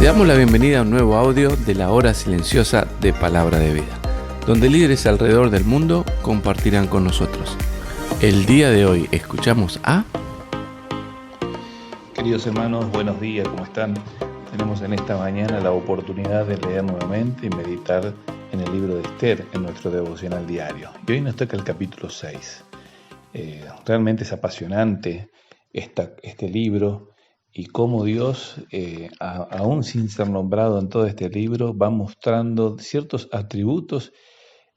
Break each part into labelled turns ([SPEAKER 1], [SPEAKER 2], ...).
[SPEAKER 1] Te damos la bienvenida a un nuevo audio de la hora silenciosa de Palabra de Vida, donde líderes alrededor del mundo compartirán con nosotros. El día de hoy escuchamos a...
[SPEAKER 2] Queridos hermanos, buenos días, ¿cómo están? Tenemos en esta mañana la oportunidad de leer nuevamente y meditar en el libro de Esther, en nuestro devocional diario. Y hoy nos toca el capítulo 6. Realmente es apasionante este libro y cómo Dios, aún sin ser nombrado en todo este libro, va mostrando ciertos atributos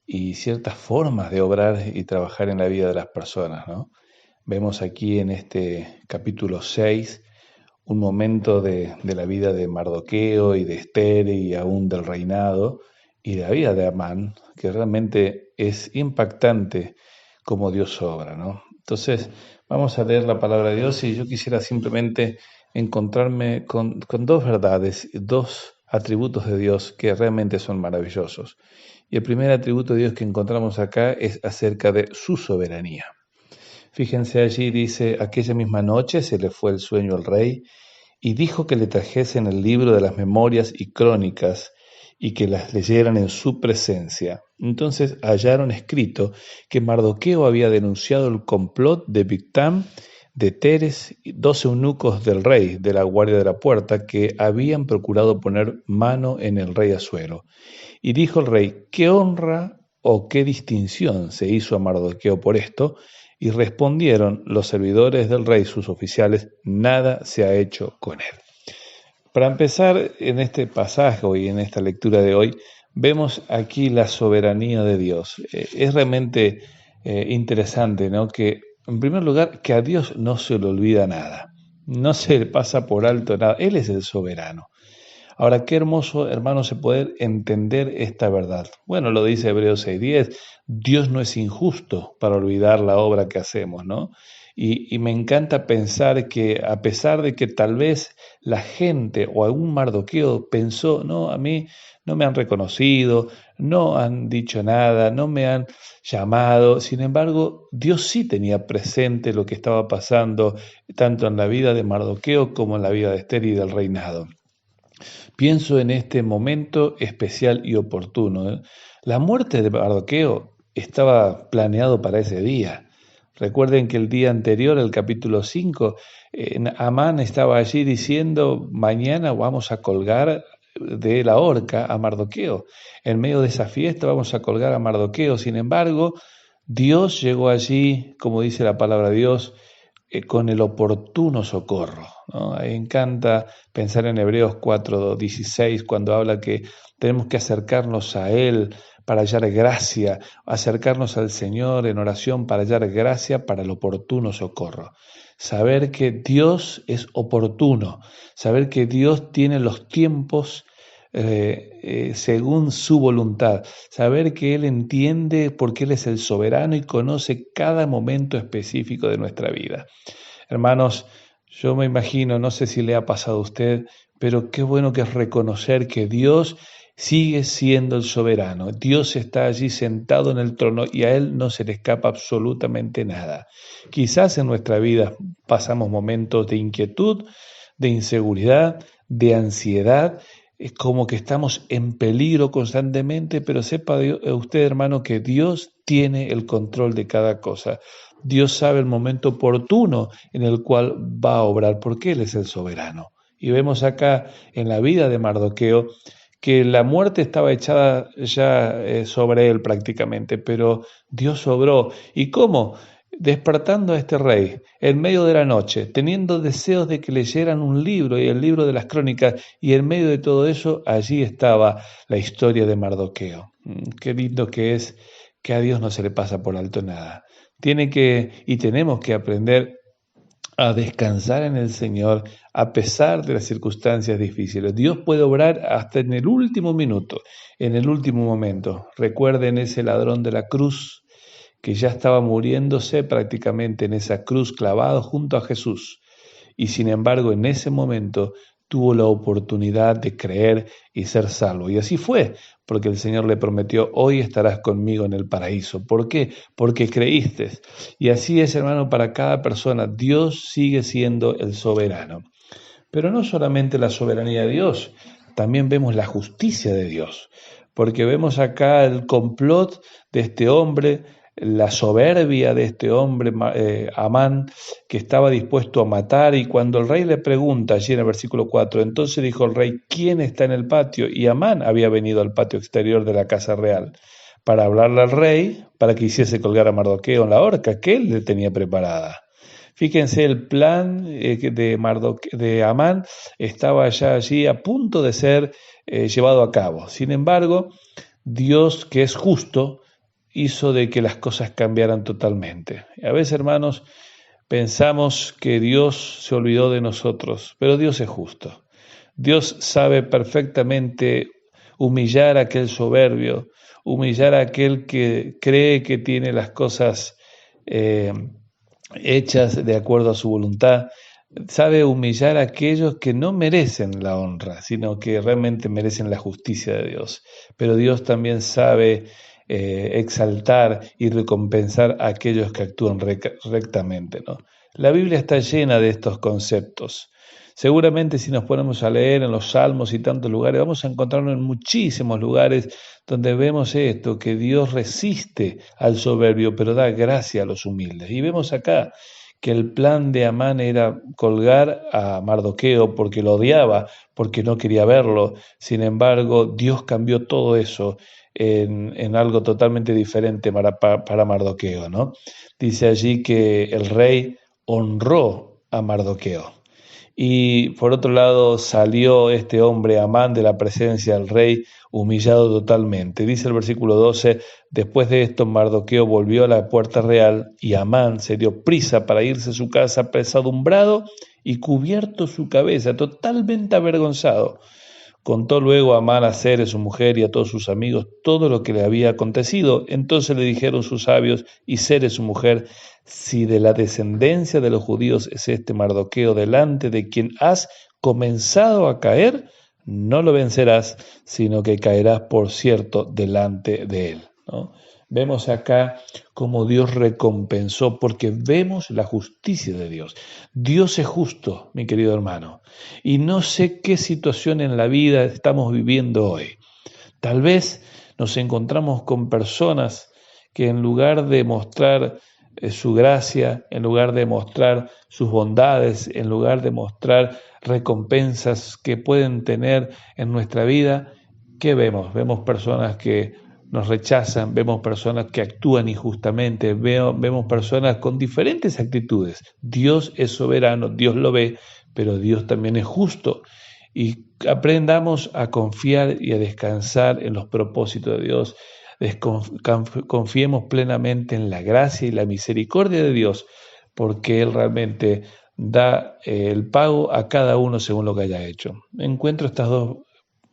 [SPEAKER 2] y ciertas formas de obrar y trabajar en la vida de las personas, ¿no? Vemos aquí en este capítulo 6 un momento de la vida de Mardoqueo y de Esther y aún del reinado y de la vida de Amán, que realmente es impactante cómo Dios obra, ¿no? Entonces, vamos a leer la palabra de Dios y yo quisiera simplemente encontrarme con dos verdades, dos atributos de Dios que realmente son maravillosos. Y el primer atributo de Dios que encontramos acá es acerca de su soberanía. Fíjense allí, dice, aquella misma noche se le fue el sueño al rey y dijo que le trajesen el libro de las memorias y crónicas y que las leyeran en su presencia. Entonces hallaron escrito que Mardoqueo había denunciado el complot de Bigtam, de Teres, 12 eunucos del rey, de la guardia de la puerta, que habían procurado poner mano en el rey Asuero. Y dijo el rey, ¿qué honra o qué distinción se hizo a Mardoqueo por esto? Y respondieron los servidores del rey, sus oficiales, nada se ha hecho con él. Para empezar, en este pasaje y en esta lectura de hoy, vemos aquí la soberanía de Dios. Es realmente interesante, ¿no? Que, en primer lugar, que a Dios no se le olvida nada, no se le pasa por alto nada, Él es el soberano. Ahora, qué hermoso, hermanos, poder entender esta verdad. Bueno, lo dice Hebreos 6:10, Dios no es injusto para olvidar la obra que hacemos, ¿no? Y me encanta pensar que a pesar de que tal vez la gente o algún Mardoqueo pensó, no, a mí no me han reconocido, no han dicho nada, no me han llamado, sin embargo, Dios sí tenía presente lo que estaba pasando tanto en la vida de Mardoqueo como en la vida de Esther y del reinado. Pienso en este momento especial y oportuno. La muerte de Mardoqueo estaba planeado para ese día. Recuerden que el día anterior, el capítulo 5, Amán estaba allí diciendo, mañana vamos a colgar de la horca a Mardoqueo. En medio de esa fiesta vamos a colgar a Mardoqueo. Sin embargo, Dios llegó allí, como dice la palabra de Dios, con el oportuno socorro, ¿no? Me encanta pensar en Hebreos 4:16 cuando habla que tenemos que acercarnos a Él para hallar gracia, acercarnos al Señor en oración para hallar gracia para el oportuno socorro. Saber que Dios es oportuno, saber que Dios tiene los tiempos según su voluntad, saber que Él entiende porque Él es el soberano y conoce cada momento específico de nuestra vida. Hermanos, yo me imagino, no sé si le ha pasado a usted, pero qué bueno que es reconocer que Dios sigue siendo el soberano. Dios está allí sentado en el trono y a Él no se le escapa absolutamente nada. Quizás en nuestra vida pasamos momentos de inquietud, de inseguridad, de ansiedad. Es como que estamos en peligro constantemente, pero sepa usted, hermano, que Dios tiene el control de cada cosa. Dios sabe el momento oportuno en el cual va a obrar, porque Él es el soberano. Y vemos acá en la vida de Mardoqueo que la muerte estaba echada ya sobre él prácticamente, pero Dios obró. ¿Y cómo? Despertando a este rey en medio de la noche, teniendo deseos de que leyeran un libro y el libro de las crónicas, y en medio de todo eso, allí estaba la historia de Mardoqueo. Qué lindo que es que a Dios no se le pasa por alto nada. Tenemos que aprender a descansar en el Señor a pesar de las circunstancias difíciles. Dios puede obrar hasta en el último minuto, en el último momento. Recuerden ese ladrón de la cruz que ya estaba muriéndose prácticamente en esa cruz clavado junto a Jesús. Y sin embargo, en ese momento tuvo la oportunidad de creer y ser salvo. Y así fue, porque el Señor le prometió, hoy estarás conmigo en el paraíso. ¿Por qué? Porque creíste. Y así es, hermano, para cada persona. Dios sigue siendo el soberano. Pero no solamente la soberanía de Dios, también vemos la justicia de Dios, porque vemos acá el complot de este hombre, la soberbia de este hombre, Amán, que estaba dispuesto a matar, y cuando el rey le pregunta allí en el versículo 4, entonces dijo el rey, ¿quién está en el patio? Y Amán había venido al patio exterior de la casa real para hablarle al rey, para que hiciese colgar a Mardoqueo en la horca que él le tenía preparada. Fíjense, el plan de Amán estaba ya allí a punto de ser llevado a cabo. Sin embargo, Dios, que es justo, hizo de que las cosas cambiaran totalmente. A veces, hermanos, pensamos que Dios se olvidó de nosotros, pero Dios es justo. Dios sabe perfectamente humillar a aquel soberbio, humillar a aquel que cree que tiene las cosas hechas de acuerdo a su voluntad. Sabe humillar a aquellos que no merecen la honra, sino que realmente merecen la justicia de Dios. Pero Dios también sabe exaltar y recompensar a aquellos que actúan rectamente, ¿no? La Biblia está llena de estos conceptos. Seguramente si nos ponemos a leer en los Salmos y tantos lugares, vamos a encontrarnos en muchísimos lugares donde vemos esto, que Dios resiste al soberbio, pero da gracia a los humildes. Y vemos acá que el plan de Amán era colgar a Mardoqueo porque lo odiaba, porque no quería verlo. Sin embargo, Dios cambió todo eso en algo totalmente diferente para Mardoqueo, ¿no? Dice allí que el rey honró a Mardoqueo. Y por otro lado salió este hombre Amán de la presencia del rey humillado totalmente. Dice el versículo 12, después de esto Mardoqueo volvió a la puerta real y Amán se dio prisa para irse a su casa apesadumbrado y cubierto su cabeza, totalmente avergonzado. Contó luego a Amán a Zeres, su mujer, y a todos sus amigos todo lo que le había acontecido. Entonces le dijeron sus sabios y Zeres, su mujer, si de la descendencia de los judíos es este Mardoqueo delante de quien has comenzado a caer, no lo vencerás, sino que caerás por cierto delante de él, ¿no? Vemos acá cómo Dios recompensó, porque vemos la justicia de Dios. Dios es justo, mi querido hermano, y no sé qué situación en la vida estamos viviendo hoy. Tal vez nos encontramos con personas que en lugar de mostrar su gracia, en lugar de mostrar sus bondades, en lugar de mostrar recompensas que pueden tener en nuestra vida, ¿qué vemos? Vemos personas que nos rechazan, vemos personas que actúan injustamente, vemos personas con diferentes actitudes. Dios es soberano, Dios lo ve, pero Dios también es justo. Y aprendamos a confiar y a descansar en los propósitos de Dios. Confiemos plenamente en la gracia y la misericordia de Dios, porque Él realmente da el pago a cada uno según lo que haya hecho. Encuentro estos dos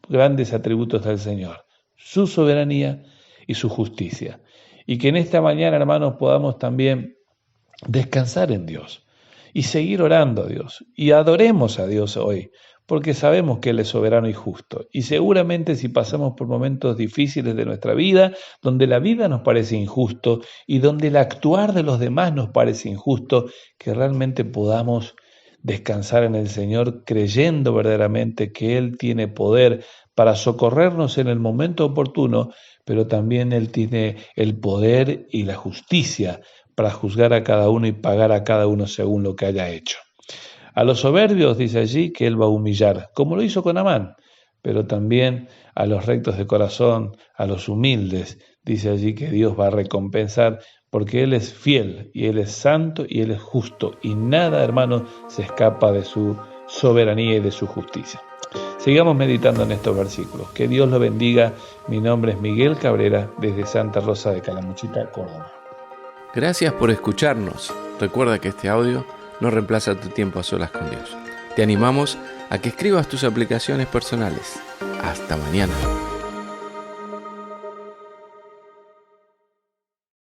[SPEAKER 2] grandes atributos del Señor: su soberanía y su justicia. Y que en esta mañana, hermanos, podamos también descansar en Dios y seguir orando a Dios. Y adoremos a Dios hoy, porque sabemos que Él es soberano y justo. Y seguramente si pasamos por momentos difíciles de nuestra vida, donde la vida nos parece injusto y donde el actuar de los demás nos parece injusto, que realmente podamos descansar en el Señor, creyendo verdaderamente que Él tiene poder para socorrernos en el momento oportuno, pero también Él tiene el poder y la justicia para juzgar a cada uno y pagar a cada uno según lo que haya hecho. A los soberbios dice allí que Él va a humillar, como lo hizo con Amán, pero también a los rectos de corazón, a los humildes, dice allí que Dios va a recompensar, porque Él es fiel y Él es santo y Él es justo, y nada, hermano, se escapa de su soberanía y de su justicia. Sigamos meditando en estos versículos. Que Dios lo bendiga. Mi nombre es Miguel Cabrera, desde Santa Rosa de Calamuchita, Córdoba.
[SPEAKER 1] Gracias por escucharnos. Recuerda que este audio no reemplaza tu tiempo a solas con Dios. Te animamos a que escribas tus aplicaciones personales. Hasta mañana.